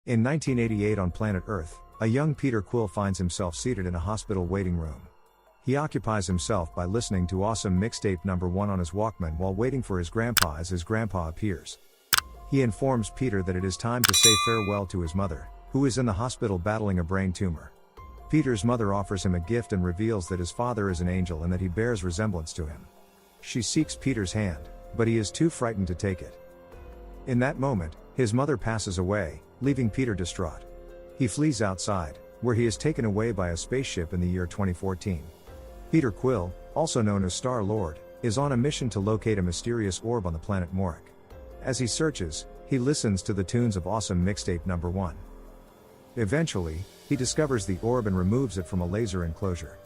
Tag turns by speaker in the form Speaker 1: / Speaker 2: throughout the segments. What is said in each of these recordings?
Speaker 1: In 1988 on planet Earth, a young Peter Quill finds himself seated in a hospital waiting room. He occupies himself by listening to awesome mixtape number 1 on his Walkman while waiting for his grandpa as his grandpa appears. He informs Peter that it is time to say farewell to his mother, who is in the hospital battling a brain tumor. Peter's mother offers him a gift and reveals that his father is an angel and that he bears resemblance to him. She seeks Peter's hand, but he is too frightened to take it. In that moment, his mother passes away, leaving Peter distraught. He flees outside, where he is taken away by a spaceship in the year 2014. Peter Quill, also known as Star-Lord, is on a mission to locate a mysterious orb on the planet Morik. As he searches, he listens to the tunes of awesome mixtape number 1. Eventually, he discovers the orb and removes it from a laser enclosure.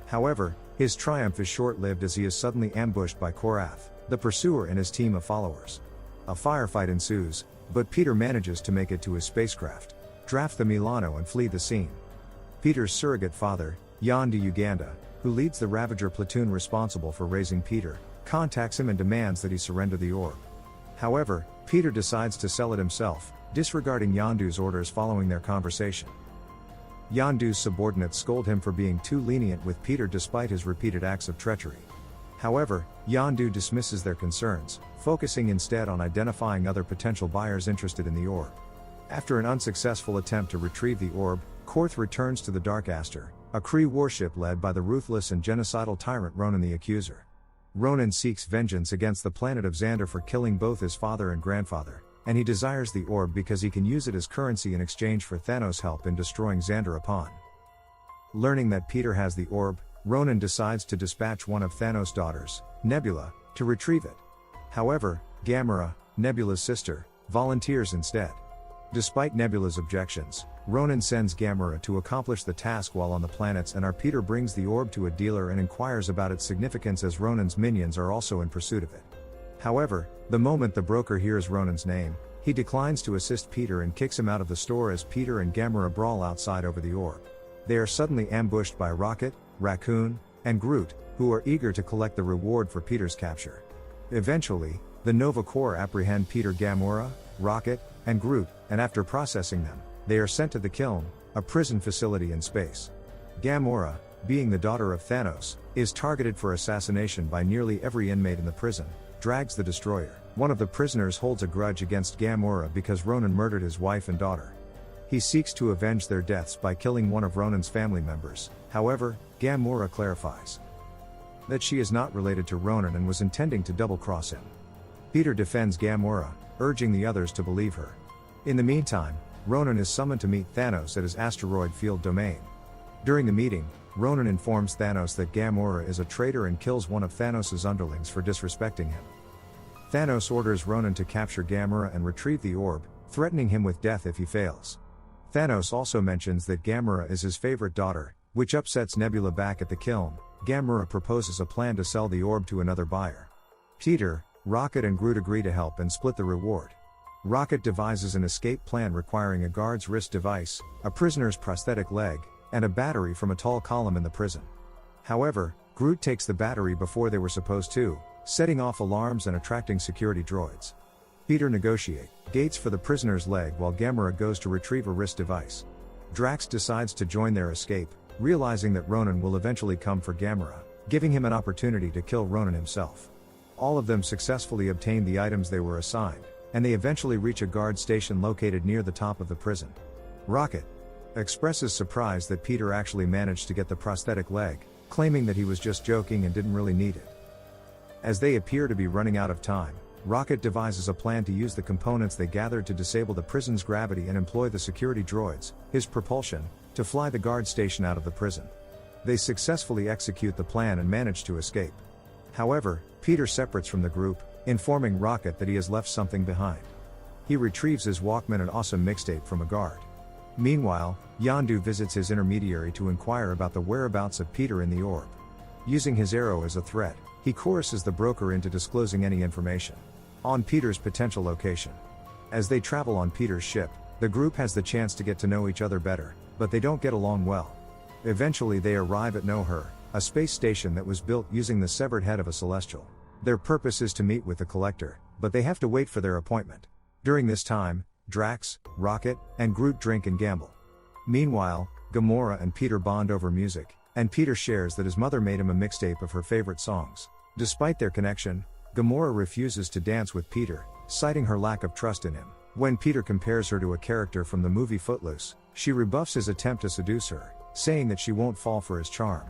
Speaker 1: However, his triumph is short-lived as he is suddenly ambushed by Korath, the pursuer and his team of followers. A firefight ensues, but Peter manages to make it to his spacecraft, draft the Milano and flee the scene. Peter's surrogate father, Yondu Uganda, who leads the Ravager platoon responsible for raising Peter, contacts him and demands that he surrender the orb. However, Peter decides to sell it himself, disregarding Yondu's orders following their conversation. Yondu's subordinates scold him for being too lenient with Peter despite his repeated acts of treachery. However, Yondu dismisses their concerns, focusing instead on identifying other potential buyers interested in the orb. After an unsuccessful attempt to retrieve the orb, Korth returns to the Dark Aster, a Kree warship led by the ruthless and genocidal tyrant Ronan the Accuser. Ronan seeks vengeance against the planet of Xandar for killing both his father and grandfather, and he desires the orb because he can use it as currency in exchange for Thanos' help in destroying Xandar upon. Learning that Peter has the orb, Ronan decides to dispatch one of Thanos' daughters, Nebula, to retrieve it. However, Gamora, Nebula's sister, volunteers instead. Despite Nebula's objections, Ronan sends Gamora to accomplish the task while on the planets, and our Peter brings the orb to a dealer and inquires about its significance as Ronan's minions are also in pursuit of it. However, the moment the broker hears Ronan's name, he declines to assist Peter and kicks him out of the store as Peter and Gamora brawl outside over the orb. They are suddenly ambushed by Rocket, Raccoon, and Groot, who are eager to collect the reward for Peter's capture. Eventually, the Nova Corps apprehend Peter, Gamora, Rocket, and Groot, and after processing them, they are sent to the Kiln, a prison facility in space. Gamora, being the daughter of Thanos, is targeted for assassination by nearly every inmate in the prison, drags the destroyer. One of the prisoners holds a grudge against Gamora because Ronan murdered his wife and daughter. He seeks to avenge their deaths by killing one of Ronan's family members. However, Gamora clarifies that she is not related to Ronan and was intending to double-cross him. Peter defends Gamora, urging the others to believe her. In the meantime, Ronan is summoned to meet Thanos at his asteroid field domain. During the meeting, Ronan informs Thanos that Gamora is a traitor and kills one of Thanos' underlings for disrespecting him. Thanos orders Ronan to capture Gamora and retrieve the orb, threatening him with death if he fails. Thanos also mentions that Gamora is his favorite daughter, which upsets Nebula. Back at the Kiln, Gamora proposes a plan to sell the orb to another buyer. Peter, Rocket and Groot agree to help and split the reward. Rocket devises an escape plan requiring a guard's wrist device, a prisoner's prosthetic leg, and a battery from a tall column in the prison. However, Groot takes the battery before they were supposed to, setting off alarms and attracting security droids. Peter negotiates gates for the prisoner's leg while Gamora goes to retrieve a wrist device. Drax decides to join their escape, realizing that Ronan will eventually come for Gamora, giving him an opportunity to kill Ronan himself. All of them successfully obtain the items they were assigned, and they eventually reach a guard station located near the top of the prison. Rocket expresses surprise that Peter actually managed to get the prosthetic leg, claiming that he was just joking and didn't really need it. As they appear to be running out of time, Rocket devises a plan to use the components they gathered to disable the prison's gravity and employ the security droids, his propulsion, to fly the guard station out of the prison. They successfully execute the plan and manage to escape. However, Peter separates from the group, informing Rocket that he has left something behind. He retrieves his Walkman and awesome mixtape from a guard. Meanwhile, Yondu visits his intermediary to inquire about the whereabouts of Peter in the orb. Using his arrow as a threat, he coerces the broker into disclosing any information on Peter's potential location. As they travel on Peter's ship, the group has the chance to get to know each other better, but they don't get along well. Eventually they arrive at Know-Her, a space station that was built using the severed head of a Celestial. Their purpose is to meet with the Collector, but they have to wait for their appointment. During this time, Drax, Rocket, and Groot drink and gamble. Meanwhile, Gamora and Peter bond over music, and Peter shares that his mother made him a mixtape of her favorite songs. Despite their connection, Gamora refuses to dance with Peter, citing her lack of trust in him. When Peter compares her to a character from the movie Footloose, she rebuffs his attempt to seduce her, saying that she won't fall for his charm.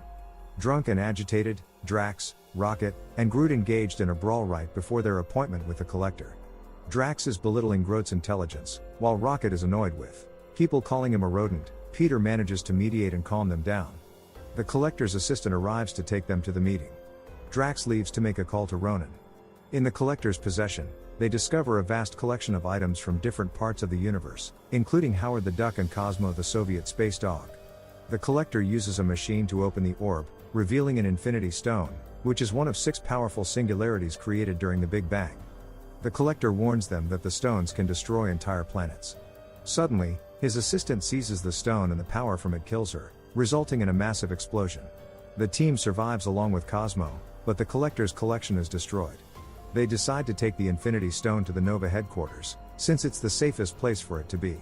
Speaker 1: Drunk and agitated, Drax, Rocket, and Groot engaged in a brawl right before their appointment with the Collector. Drax is belittling Groot's intelligence, while Rocket is annoyed with people calling him a rodent. Peter manages to mediate and calm them down. The Collector's assistant arrives to take them to the meeting. Drax leaves to make a call to Ronan. In the Collector's possession, they discover a vast collection of items from different parts of the universe, including Howard the Duck and Cosmo the Soviet space dog. The Collector uses a machine to open the orb, revealing an Infinity Stone, which is one of 6 powerful singularities created during the Big Bang. The Collector warns them that the stones can destroy entire planets. Suddenly, his assistant seizes the stone and the power from it kills her, resulting in a massive explosion. The team survives along with Cosmo, but the Collector's collection is destroyed. They decide to take the Infinity Stone to the Nova headquarters, since it's the safest place for it to be.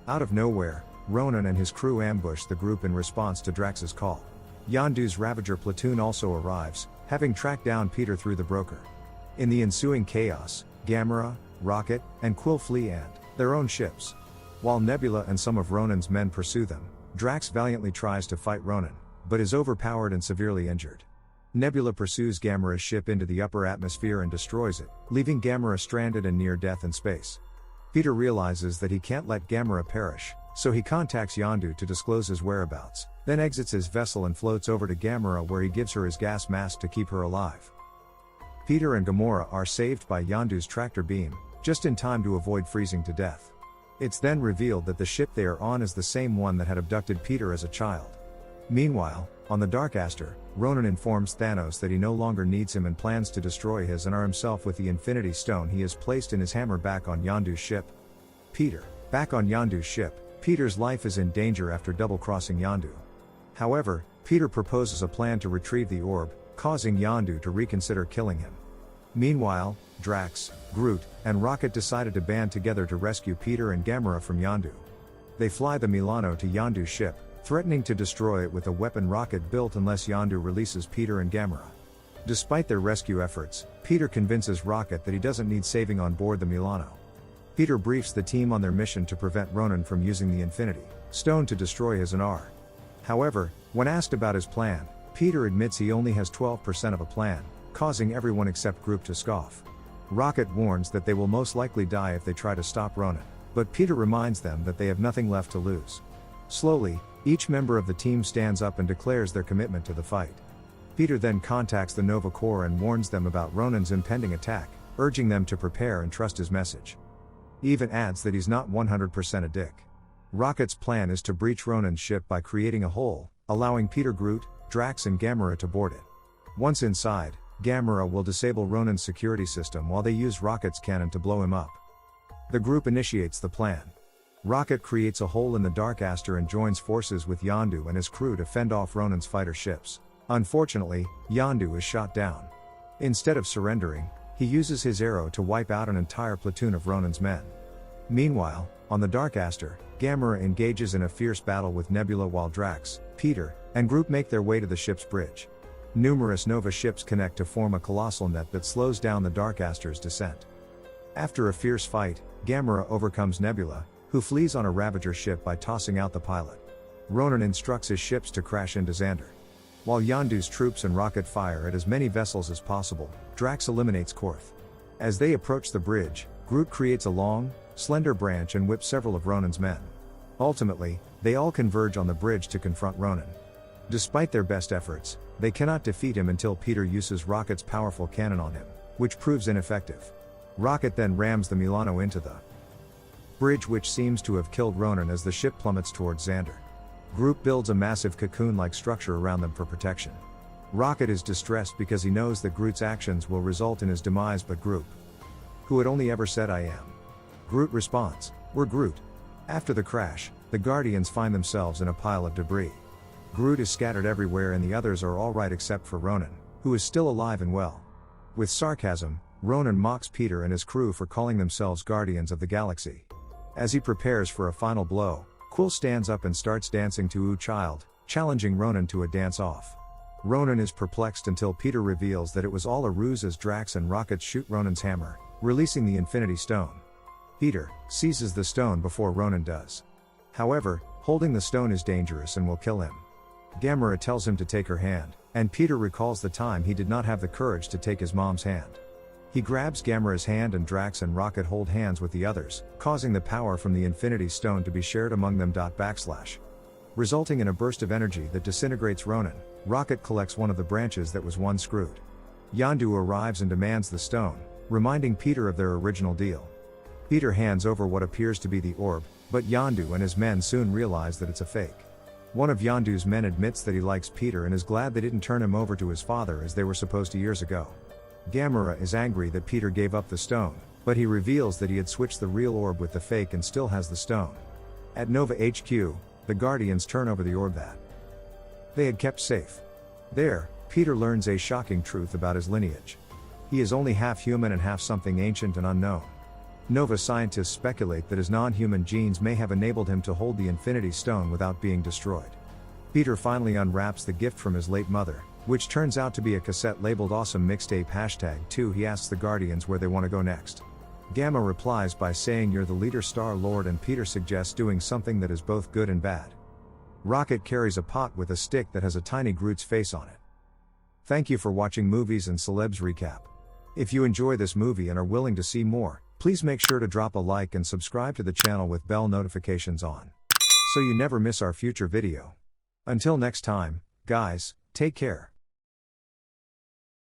Speaker 1: Out of nowhere, Ronan and his crew ambush the group in response to Drax's call. Yondu's Ravager platoon also arrives, having tracked down Peter through the broker. In the ensuing chaos, Gamora, Rocket, and Quill flee and their own ships. While Nebula and some of Ronan's men pursue them, Drax valiantly tries to fight Ronan, but is overpowered and severely injured. Nebula pursues Gamora's ship into the upper atmosphere and destroys it, leaving Gamora stranded and near death in space. Peter realizes that he can't let Gamora perish, so he contacts Yondu to disclose his whereabouts, then exits his vessel and floats over to Gamora where he gives her his gas mask to keep her alive. Peter and Gamora are saved by Yondu's tractor beam, just in time to avoid freezing to death. It's then revealed that the ship they are on is the same one that had abducted Peter as a child. Meanwhile, on the Dark Aster, Ronan informs Thanos that he no longer needs him and plans to destroy his and himself with the Infinity Stone he has placed in his hammer back on Yondu's ship. Peter. Back on Yondu's ship, Peter's life is in danger after double-crossing Yondu. However, Peter proposes a plan to retrieve the orb, causing Yondu to reconsider killing him. Meanwhile, Drax, Groot, and Rocket decided to band together to rescue Peter and Gamora from Yondu. They fly the Milano to Yondu's ship, threatening to destroy it with a weapon Rocket built unless Yondu releases Peter and Gamora. Despite their rescue efforts, Peter convinces Rocket that he doesn't need saving on board the Milano. Peter briefs the team on their mission to prevent Ronan from using the Infinity Stone to destroy his R. However, when asked about his plan, Peter admits he only has 12% of a plan, causing everyone except Groot to scoff. Rocket warns that they will most likely die if they try to stop Ronan, but Peter reminds them that they have nothing left to lose. Slowly, each member of the team stands up and declares their commitment to the fight. Peter then contacts the Nova Corps and warns them about Ronan's impending attack, urging them to prepare and trust his message. He even adds that he's not 100% a dick. Rocket's plan is to breach Ronan's ship by creating a hole, allowing Peter, Groot, Drax and Gamora to board it. Once inside, Gamora will disable Ronan's security system while they use Rocket's cannon to blow him up. The group initiates the plan. Rocket creates a hole in the Dark Aster and joins forces with Yondu and his crew to fend off Ronan's fighter ships. Unfortunately, Yondu is shot down. Instead of surrendering, he uses his arrow to wipe out an entire platoon of Ronan's men. Meanwhile, on the Dark Aster, Gamora engages in a fierce battle with Nebula while Drax, Peter, and Groot make their way to the ship's bridge. Numerous Nova ships connect to form a colossal net that slows down the Dark Aster's descent. After a fierce fight, Gamora overcomes Nebula, who flees on a Ravager ship by tossing out the pilot. Ronan instructs his ships to crash into Xander. While Yondu's troops and Rocket fire at as many vessels as possible, Drax eliminates Korth. As they approach the bridge, Groot creates a long, slender branch and whips several of Ronan's men. Ultimately, they all converge on the bridge to confront Ronan. Despite their best efforts, they cannot defeat him until Peter uses Rocket's powerful cannon on him, which proves ineffective. Rocket then rams the Milano into the bridge, which seems to have killed Ronan as the ship plummets towards Xander. Groot builds a massive cocoon-like structure around them for protection. Rocket is distressed because he knows that Groot's actions will result in his demise, but Groot, who had only ever said "I am." Groot responds, "We're Groot." After the crash, the Guardians find themselves in a pile of debris. Groot is scattered everywhere and the others are alright except for Ronan, who is still alive and well. With sarcasm, Ronan mocks Peter and his crew for calling themselves Guardians of the Galaxy. As he prepares for a final blow, Quill stands up and starts dancing to Ooh Child, challenging Ronan to a dance-off. Ronan is perplexed until Peter reveals that it was all a ruse as Drax and Rocket shoot Ronan's hammer, releasing the Infinity Stone. Peter seizes the stone before Ronan does. However, holding the stone is dangerous and will kill him. Gamora tells him to take her hand, and Peter recalls the time he did not have the courage to take his mom's hand. He grabs Gamora's hand and Drax and Rocket hold hands with the others, causing the power from the Infinity Stone to be shared among them. Resulting in a burst of energy that disintegrates Ronan, Rocket collects one of the branches that was once Groot. Yondu arrives and demands the stone, reminding Peter of their original deal. Peter hands over what appears to be the orb, but Yondu and his men soon realize that it's a fake. One of Yondu's men admits that he likes Peter and is glad they didn't turn him over to his father as they were supposed to years ago. Gamora is angry that Peter gave up the stone, but he reveals that he had switched the real orb with the fake and still has the stone. At Nova HQ, the Guardians turn over the orb that they had kept safe. There, Peter learns a shocking truth about his lineage. He is only half human and half something ancient and unknown. Nova scientists speculate that his non-human genes may have enabled him to hold the Infinity Stone without being destroyed. Peter finally unwraps the gift from his late mother, which turns out to be a cassette labeled Awesome Mixtape #2. He asks the Guardians where they want to go next. Gamma replies by saying you're the leader Star-Lord, and Peter suggests doing something that is both good and bad. Rocket carries a pot with a stick that has a tiny Groot's face on it. Thank you for watching Movies and Celebs Recap. If you enjoy this movie and are willing to see more, please make sure to drop a like and subscribe to the channel with bell notifications on, so you never miss our future video. Until next time, guys, take care.